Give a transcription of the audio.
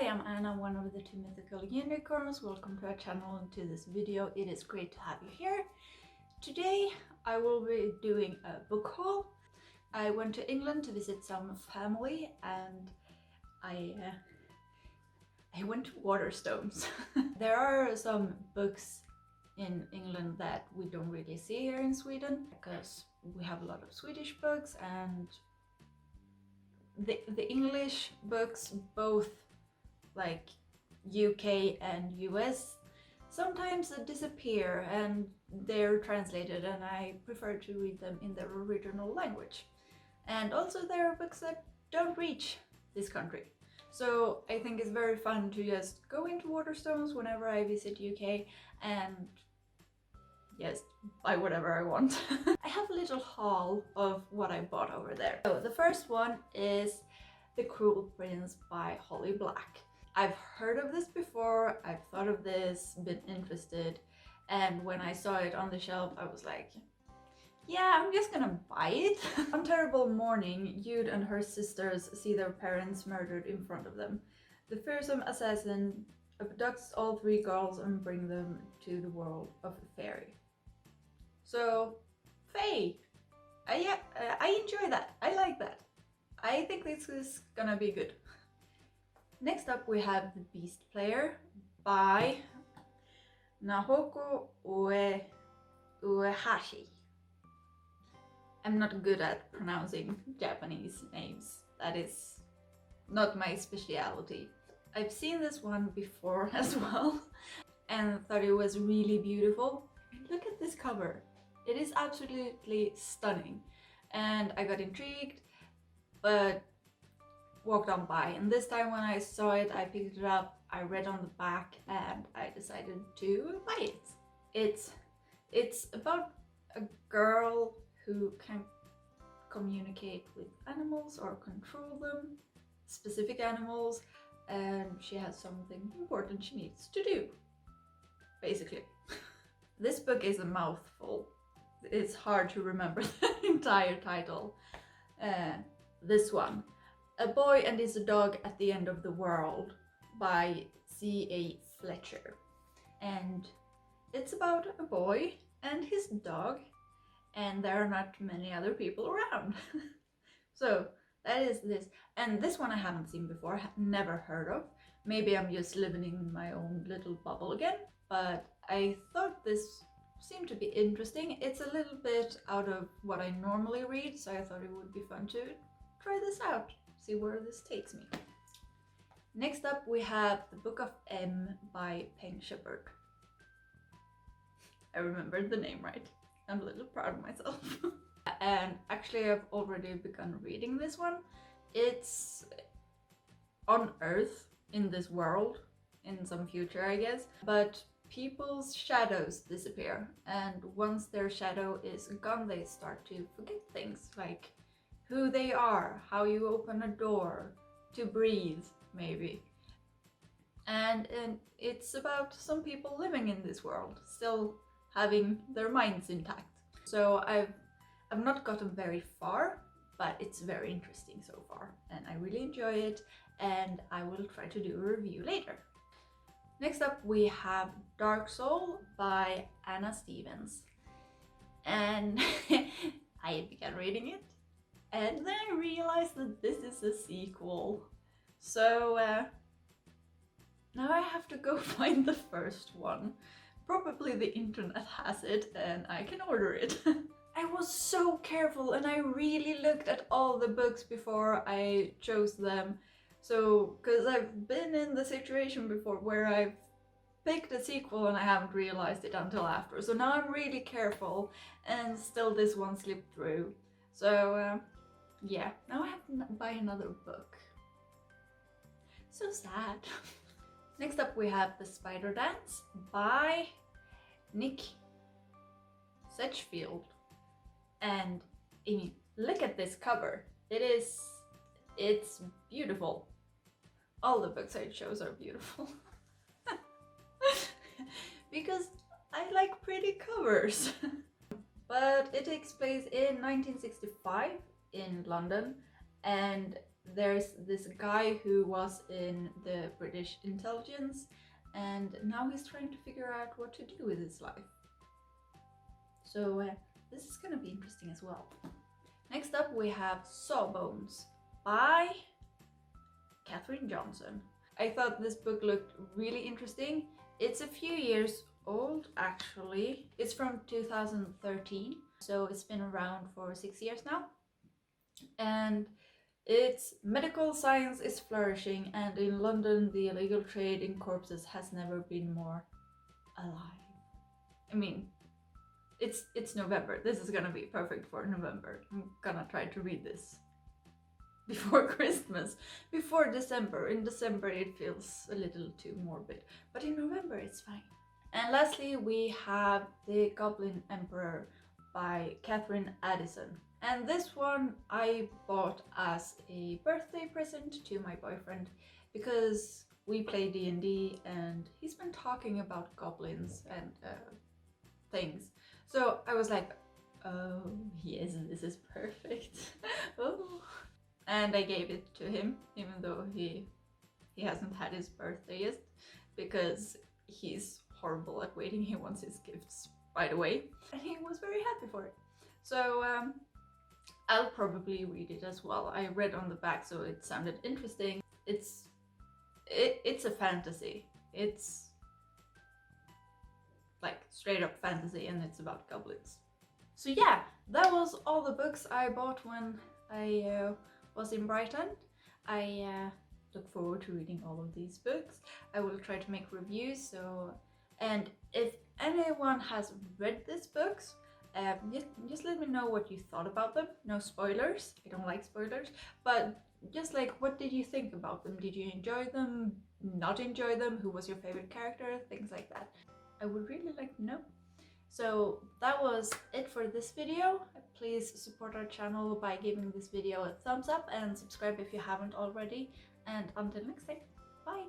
everybody, I'm Anna, one of the two mythical unicorns. Welcome to our channel and to this video. It is great to have you here. Today I will be doing a book haul. I went to England to visit some family and I went to Waterstones. There are some books in England that we don't really see here in Sweden because we have a lot of Swedish books, and the English books, both like UK and US, sometimes disappear and they're translated, and I prefer to read them in their original language. And also there are books that don't reach this country. So I think it's very fun to just go into Waterstones whenever I visit UK and yes, buy whatever I want. I have a little haul of what I bought over there. So the first one is The Cruel Prince by Holly Black. I've heard of this before, I've thought of this, been interested, and when I saw it on the shelf I was like, yeah, I'm just gonna buy it. One terrible morning, Jude and her sisters see their parents murdered in front of them. The fearsome assassin abducts all three girls and brings them to the world of fairy. So, Fae! I enjoy that, I like that. I think this is gonna be good. Next up we have The Beast Player by Naoko Uehashi. I'm not good at pronouncing Japanese names. That is not my specialty. I've seen this one before as well and thought it was really beautiful. Look at this cover. It is absolutely stunning and I got intrigued but walked on by, and this time when I saw it I picked it up, I read on the back and I decided to buy it. It's about a girl who can communicate with animals or control them, specific animals, and she has something important she needs to do, basically. This book is a mouthful. It's hard to remember the entire title. This one, A Boy and His Dog at the End of the World by C.A. Fletcher. And it's about a boy and his dog, and there are not many other people around. So that is this. And this one I haven't seen before, never heard of. Maybe I'm just living in my own little bubble again, but I thought this seemed to be interesting. It's a little bit out of what I normally read, so I thought it would be fun to try this out, see where this takes me. Next up we have The Book of M by Peng Shepherd. I remembered the name right. I'm a little proud of myself. And actually I've already begun reading this one. It's on Earth, in this world, in some future I guess, but people's shadows disappear, and once their shadow is gone they start to forget things like who they are, how you open a door, to breathe maybe. And it's about some people living in this world, still having their minds intact. So I've not gotten very far, but it's very interesting so far and I really enjoy it, and I will try to do a review later. Next up we have Dark Soul by Anna Stevens. And I began reading it and then I realized that this is a sequel. So now I have to go find the first one. Probably the internet has it and I can order it. I was so careful and I really looked at all the books before I chose them. So, because I've been in the situation before where I've picked a sequel and I haven't realized it until after. So now I'm really careful and still this one slipped through. So yeah, now I have to buy another book. So sad. Next up we have The Spider Dance by Nick Sedgefield. And I mean, look at this cover. It's beautiful. All the books I chose are beautiful. Because I like pretty covers. But it takes place in 1965 in London, and there's this guy who was in the British intelligence, and now he's trying to figure out what to do with his life. So this is gonna be interesting as well. Next up we have Sawbones by Katherine Johnson. I thought this book looked really interesting. It's a few years old actually. It's from 2013, so it's been around for 6 years now. And it's medical science is flourishing, and in London the illegal trade in corpses has never been more alive. I mean, it's November. This is gonna be perfect for November. I'm gonna try to read this before Christmas, before December. In December it feels a little too morbid, but in November it's fine. And lastly we have The Goblin Emperor by Catherine Addison. And this one I bought as a birthday present to my boyfriend because we play D&D and he's been talking about goblins and things. So I was like, oh yes, this is perfect. Oh. And I gave it to him, even though he hasn't had his birthday yet, because he's horrible at waiting. He wants his gifts right away, and he was very happy for it. So I'll probably read it as well. I read on the back, so it sounded interesting. It's a fantasy. It's like straight up fantasy, and it's about goblins. So yeah, that was all the books I bought when I was in Brighton. I look forward to reading all of these books. I will try to make reviews. And if anyone has read these books, just let me know what you thought about them. No spoilers, I don't like spoilers, but just like, what did you think about them? Did you enjoy them, not enjoy them? Who was your favorite character? Things like that. I would really like to know. So that was it for this video. Please support our channel by giving this video a thumbs up and subscribe if you haven't already. And until next time, bye!